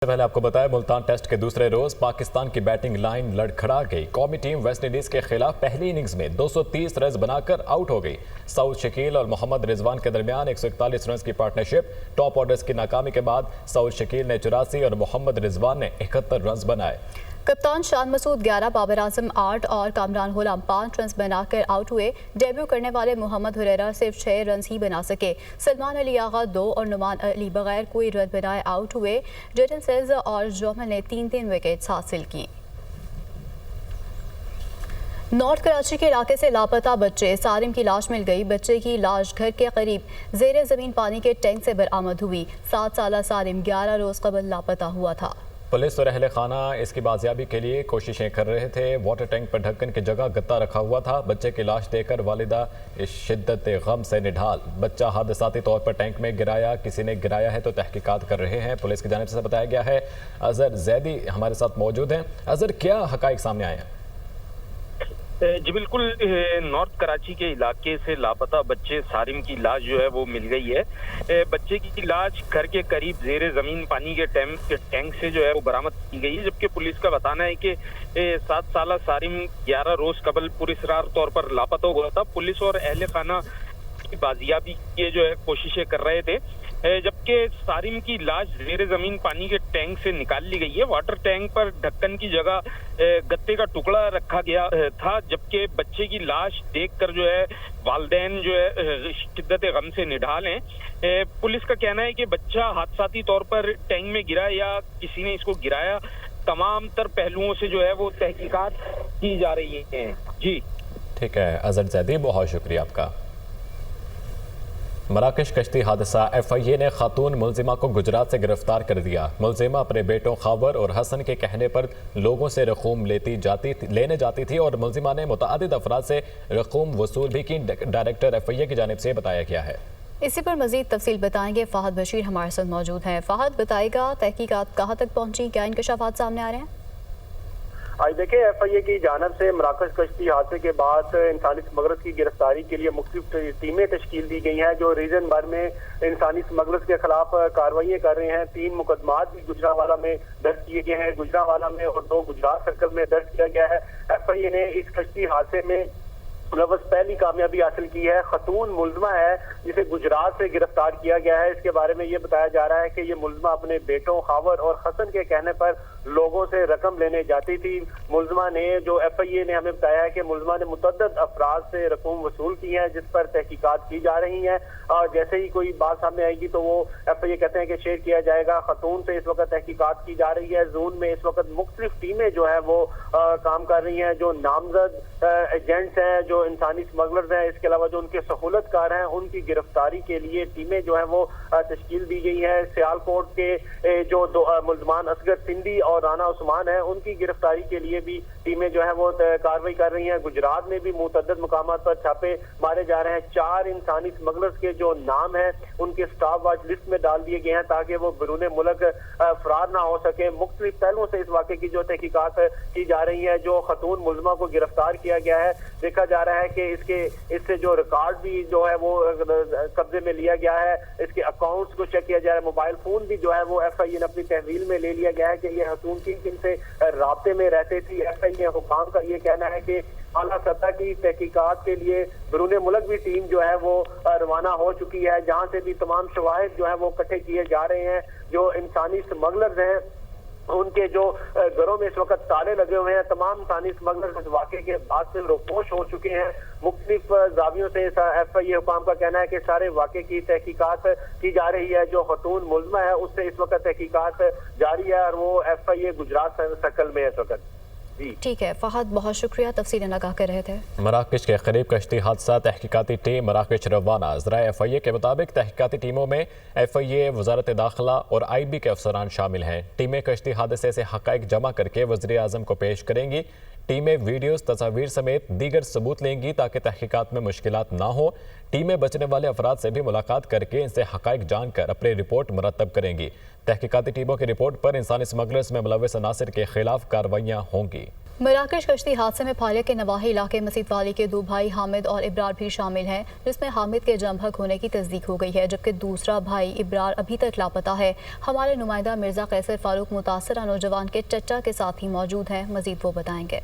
सबसे पहले आपको बताया मुल्तान टेस्ट के दूसरे रोज पाकिस्तान की बैटिंग लाइन लड़खड़ा गई। कौमी टीम वेस्टइंडीज के खिलाफ पहली इनिंग्स में 230 रन बनाकर आउट हो गई। सऊद शकील और मोहम्मद रिजवान के दरमियान 141 रन की पार्टनरशिप। टॉप ऑर्डर्स की नाकामी के बाद सऊद शकील ने 84 और मोहम्मद रिजवान ने 71 रन बनाए। कप्तान शान मसूद 11, बाबर आजम 8 और कामरान गुलाम 5 रन बनाकर आउट हुए। डेब्यू करने वाले मोहम्मद हुरैरा सिर्फ 6 रन ही बना सके। सलमान अली आगा 2 और नुमान अली बगैर कोई रन बनाए आउट हुए। जेडन सेल्स और जोमल ने 3-3 विकेट्स हासिल की। नॉर्थ कराची के इलाके से लापता बच्चे सारिम की लाश मिल गई। बच्चे की लाश घर के करीब जेर जमीन पानी के टैंक से बरामद हुई। 7 साला सारिम 11 रोज कबल लापता हुआ था। पुलिस और अहले खाना इसकी बाजियाबी के लिए कोशिशें कर रहे थे। वाटर टैंक पर ढक्कन की जगह गत्ता रखा हुआ था। बच्चे की लाश देखकर वालिदा इस शिद्दत गम से निढाल। बच्चा हादसाती तौर पर टैंक में गिराया, किसी ने गिराया है तो तहकीकात कर रहे हैं। पुलिस की जानिब से बताया गया है। अजहर जैदी हमारे साथ मौजूद हैं। अजहर, क्या हकाइक सामने आए हैं? जी बिल्कुल, नॉर्थ कराची के इलाके से लापता बच्चे सारिम की लाश जो है वो मिल गई है। बच्चे की लाश घर के करीब जेर जमीन पानी के टैंक से जो है वो बरामद की गई है, जबकि पुलिस का बताना है कि 7 साला सारिम 11 रोज कबल पुरस्रार तौर पर लापता हुआ था। पुलिस और अहले खाना की बाजियाबी की जो है कोशिशें कर रहे थे, जबकि सारिम की लाश जेर जमीन पानी के टैंक से निकाल ली गई है। वाटर टैंक पर ढक्कन की जगह गत्ते का टुकड़ा रखा गया था, जबकि बच्चे की लाश देखकर जो है वालिदैन जो है शिद्दत गम से निढाल हैं। पुलिस का कहना है कि बच्चा हादसाती तौर पर टैंक में गिरा या किसी ने इसको गिराया। तमाम तर पहलुओं से जो है वो तहकीकात की जा रही है। जी ठीक है अजहर जैदी, बहुत शुक्रिया आपका। मराकश कश्ती हादसा। FIA ने खातून मुलजिमा को गुजरात से गिरफ्तार कर दिया। मुलजिमा अपने बेटों खावर और हसन के कहने पर लोगों से रकूम लेने जाती थी और मुलजिमा ने मुतअद्दिद अफराद से रकूम वसूल भी की। डायरेक्टर FIA की जानिब से बताया गया है। इसी पर मजीद तफसील बताएंगे फाहद बशीर हमारे साथ मौजूद हैं। फाहद, बताएगा तहकीकात कहाँ तक पहुंची, क्या इंकशाफात सामने आ रहे हैं? आज देखिए, FIA की जानब से मराकश कश्ती हादसे के बाद इंसानी स्मगलर्स की गिरफ्तारी के लिए मुख्तलिफ टीमें तश्कील दी गई हैं, जो रीजन भर में इंसानी स्मगलर्स के खिलाफ कार्रवाई कर रहे हैं। 3 मुकदमात भी गुजरावाला में दर्ज किए गए हैं, गुजरावाला में और 2 गुजरात सर्कल में दर्ज किया गया है। FIA ने इस कश्ती हादसे में मुलव्वस पहली कामयाबी हासिल की है। खतून मुलजमा है जिसे गुजरात से गिरफ्तार किया गया है। इसके बारे में ये बताया जा रहा है कि ये मुलजमा अपने बेटों खावर और हसन के कहने पर लोगों से रकम लेने जाती थी। मुलजमा ने, जो FIA ने हमें बताया है कि मुलजमा ने मुतअद्दिद अफराद से रकम वसूल की है, जिस पर तहकीकात की जा रही हैं और जैसे ही कोई बात सामने आएगी तो वो FIA कहते हैं कि शेयर किया जाएगा। खतून से इस वक्त तहकीकात की जा रही है। जोन में इस वक्त मुख्तलिफ टीमें जो है वो काम कर रही हैं, जो नामजद एजेंट्स हैं, जो इंसानी स्मगलर्स हैं, इसके अलावा जो उनके सहूलतकार हैं, उनकी गिरफ्तारी के लिए टीमें जो है वो तश्कील दी गई है। सियालकोट के जो 2 मुलजमान असगर सिंधी और राना उस्मान है, उनकी गिरफ्तारी के लिए भी टीमें जो है वो कार्रवाई कर रही हैं। गुजरात में भी मुतअद्दिद मुकामात पर छापे मारे जा रहे हैं। 4 इंसानी स्मगलर्स के जो नाम है उनके स्टाफ वाच लिस्ट में डाल दिए गए हैं ताकि वो बिरूने मुल्क फरार ना हो सके। मुख्तलिफ पहलुओं से इस वाक़े की जो तहकीकात की जा रही है। जो खतून मुलजमा को गिरफ्तार किया गया है, देखा जा रहा है कि इससे जो रिकॉर्ड भी जो है वो कब्जे में लिया गया है, इसके अकाउंट्स को चेक किया जा रहा है। मोबाइल फोन भी जो है वो FIA ने अपनी तहवील में ले लिया गया है कि ये हसून किन से राब्ते में रहते थी। FIA हुकाम का ये कहना है कि आला सतह की तहकीकात के लिए बिरूने मुल्क भी टीम जो है वो रवाना हो चुकी है, जहाँ से भी तमाम शवाहिद जो है वो इकट्ठे किए जा रहे हैं। जो इंसानी स्मगलर्स हैं उनके जो घरों में इस वक्त ताले लगे हुए हैं, तमाम इंसानी स्मगलर्स इस वाक़े के बाद से रोपोश हो चुके हैं। मुख्तलिफ जावियों से FIA हुकाम का कहना है कि सारे वाक़े की तहकीकात की जा रही है। जो खतून मुलजमा है उससे इस वक्त तहकीकात जारी है और वो FIA गुजरात सर्कल में है इस वक्त। ठीक है फहद, बहुत शुक्रिया, तफसील आगाह कर रहे थे। मराकश के करीब कश्ती हादसा। तहकीकाती टीम मराकश रवाना। ज़राए FIA के मुताबिक तहकीकाती टीमों में FIA, वजारत दाखिला और IB के अफसरान शामिल हैं। टीमें कश्ती हादसे से हक़ाइक़ जमा करके वज़ीर आज़म को पेश करेंगी। टीमें वीडियोस, तस्वीर समेत दीगर सबूत लेंगी ताकि तहकीकात में मुश्किलात ना हो। टीमें बचने वाले अफराद से भी मुलाकात करके इनसे हक़ाइक़ जानकर अपनी रिपोर्ट मुरतब करेंगी। तहकीकाती टीमों की रिपोर्ट पर इंसानी स्मगलर्स में मुलव्वस अनासिर के खिलाफ कार्रवाइयाँ होंगी। मराकश कश्ती हादसे में फालिया के नवाही इलाके मसीद वाली के दो भाई हामिद और इब्रार भी शामिल हैं, जिसमें हामिद के जमभक होने की तस्दीक हो गई है, जबकि दूसरा भाई इब्रार अभी तक लापता है। हमारे नुमाइंदा मिर्जा कैसर फारूक मुतासरा नौजवान के चचा के साथ ही मौजूद हैं, मजीद वो बताएंगे।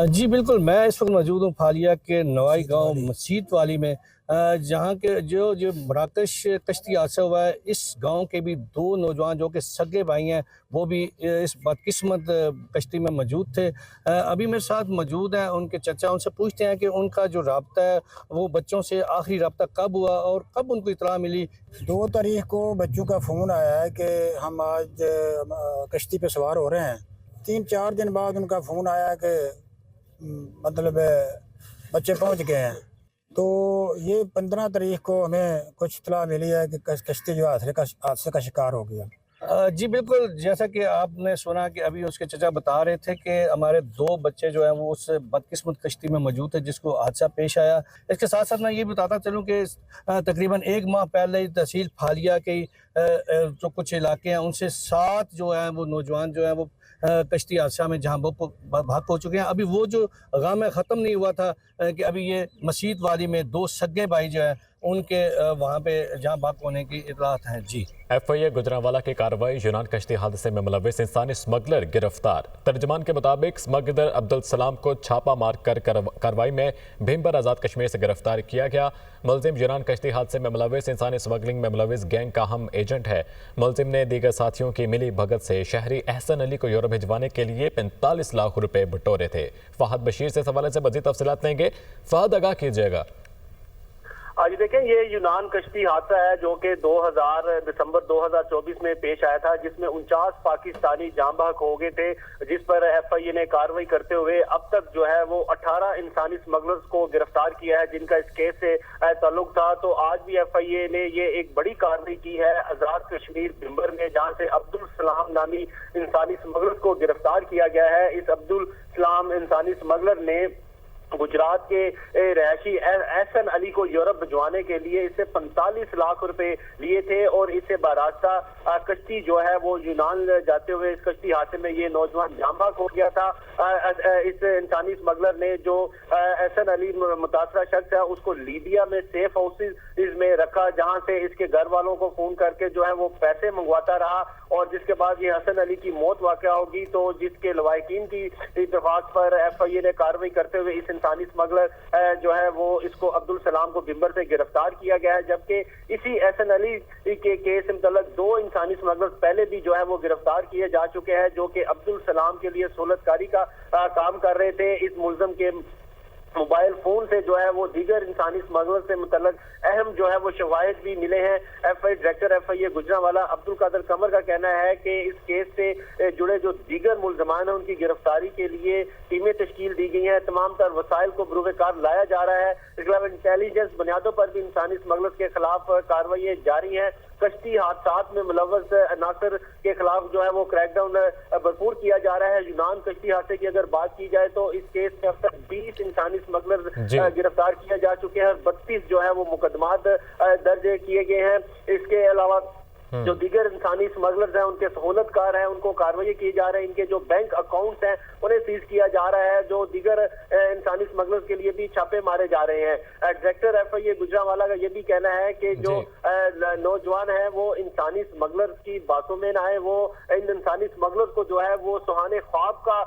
जी बिल्कुल, मैं इस वक्त मौजूद हूँ फालिया के नवाई गांव मसीद वाली में, जहाँ के जो मराकश कश्ती हादसा हुआ है, इस गांव के भी दो नौजवान जो कि सगे भाई हैं वो भी इस बदकिस्मत कश्ती में मौजूद थे। अभी मेरे साथ मौजूद हैं उनके चचा, उनसे पूछते हैं कि उनका जो रब्ता है वो बच्चों से आखिरी रब्ता कब हुआ और कब उनको इतला मिली। 2 तारीख को बच्चों का फ़ोन आया है कि हम आज कश्ती पे सवार हो रहे हैं। 3-4 दिन बाद उनका फ़ोन आया कि मतलब बच्चे पहुंच गए हैं। तो ये 15 तारीख को हमें कुछ इत्तला मिली है कि कश्ती जो हादसे का शिकार हो गया। जी बिल्कुल, जैसा कि आपने सुना कि अभी उसके चचा बता रहे थे कि हमारे 2 बच्चे जो हैं वो उस बदकिस्मत कश्ती में मौजूद थे जिसको हादसा पेश आया। इसके साथ साथ मैं ये बताता चलूँ कि तकरीबन 1 माह पहले तहसील फालिया के जो कुछ इलाके हैं उनसे 7 जो हैं वो नौजवान जो हैं वो कश्ती हादसा में जहाँ वो भाग पहुँच चुके हैं। अभी वो जो गम ख़त्म नहीं हुआ था कि अभी ये मसीद वाली में 2 सगे भाई जो हैं उनके वहाँ पे जहाँ भाग होने की इतलात हैं। जी FIA गुजरांवाला की कार्रवाई, यूनान कश्ती हादसे में मुलविस इंसानी स्मगलर गिरफ्तार। तर्जमान के मुताबिक स्मगलर अब्दुल सलाम को छापा मार कर कार्रवाई में भीमबर आज़ाद कश्मीर से गिरफ्तार किया गया। मुलजिम यूनान कश्ती हादसे में मुलविस इंसानी स्मगलिंग में मुलविस गैंग का अहम एजेंट है। मुलजिम ने दीगर साथियों की मिली भगत से शहरी एहसन अली को यूरोप भिजवाने के लिए 45 लाख रुपए बटोरे थे। फहद बशीर से सवाल से मजीद तफसीलात लेंगे। फहद, आगाह कीजिएगा। आज देखें, ये यूनान कश्ती हादसा है जो कि दिसंबर 2024 में पेश आया था, जिसमें 49 पाकिस्तानी जाँ बहक हो गए थे, जिस पर FIA ने कार्रवाई करते हुए अब तक जो है वो 18 इंसानी स्मगलर्स को गिरफ्तार किया है जिनका इस केस से ताल्लुक था। तो आज भी FIA ने ये एक बड़ी कार्रवाई की है आजाद कश्मीर भिम्बर में, जहाँ से अब्दुल सलाम नामी इंसानी स्मगलर को गिरफ्तार किया गया है। इस अब्दुल सलाम इंसानी स्मगलर ने गुजरात के रहायशी एहसन अली को यूरोप भिजवाने के लिए इससे 45 लाख रुपए लिए थे और इससे बारास्ता कश्ती जो है वो यूनान जाते हुए इस कश्ती हादसे में ये नौजवान जाँ बहक हो गया था। इस इंसानी स्मगलर ने जो एहसन अली मुतासरा शख्स है उसको लीबिया में सेफ हाउसेज में रखा, जहां से इसके घर वालों को फोन करके जो है वो पैसे मंगवाता रहा और जिसके बाद ये हसन अली की मौत वाक़या होगी। तो जिसके लवाहिकीन की इत्तेफाक पर FIA ने कार्रवाई करते हुए इस इंसानी स्मगलर जो है वो इसको अब्दुल सलाम को भिम्बर से गिरफ्तार किया गया है, जबकि इसी एहसन अली के केस से मुतल्लक 2 इंसानी स्मगलर पहले भी जो है वो गिरफ्तार किए जा चुके हैं, जो कि अब्दुल सलाम के लिए सहूलतकारी का काम कर रहे थे। इस मुलजम के मोबाइल फोन से जो है वो दीगर इंसानी स्मगलर से मुतल्लक अहम जो है वो शवाहिद भी मिले हैं। डायरेक्टर FIA गुजरांवाला अब्दुल कादिर कमर का कहना है कि इस केस से जुड़े जो दीगर मुलजमान हैं उनकी गिरफ्तारी के लिए टीमें तश्कील दी गई हैं, तमाम तर वसाइल को बरूकार लाया जा रहा है। इसके अलावा इंटेलिजेंस बुनियादों पर भी इंसानी स्मगलर्स के खिलाफ कार्रवाई जारी हैं। कश्ती हादसात में मुलव्वस अनासर के खिलाफ जो है वो क्रैकडाउन भरपूर किया जा रहा है। यूनान कश्ती हादसे की अगर बात की जाए तो इस केस में अब तक 20 इंसानी स्मगलर गिरफ्तार किए जा चुके हैं, 32 जो है वो मुकदमात दर्ज किए गए हैं। इसके अलावा जो दीगर इंसानी स्मगलर्स हैं उनके सहूलतकार हैं उनको कार्रवाई की जा रही है, इनके जो बैंक अकाउंट्स हैं उन्हें सीज किया जा रहा है। जो दीगर इंसानी स्मगलर्स के लिए भी छापे मारे जा रहे हैं। डायरेक्टर FIA गुजरांवाला का ये भी कहना है कि जो नौजवान है वो इंसानी स्मगलर्स की बातों में ना आए, वो इन इंसानी स्मगलर्स को जो है वो सुहाने ख्वाब का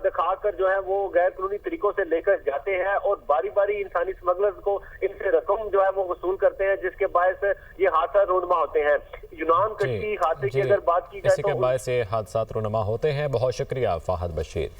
दिखाकर जो है वो गैर कानूनी तरीकों से लेकर जाते हैं और बारी बारी इंसानी स्मगलर्स को इनसे रकम जो है वो वसूल करते हैं, जिसके बायस ये हादसा रोनमा होते हैं। यूनान कश्ती हादसे की अगर बात की जाए तो इसी के बायस ये हादसा रोनमा होते हैं। बहुत शुक्रिया फहद बशीर।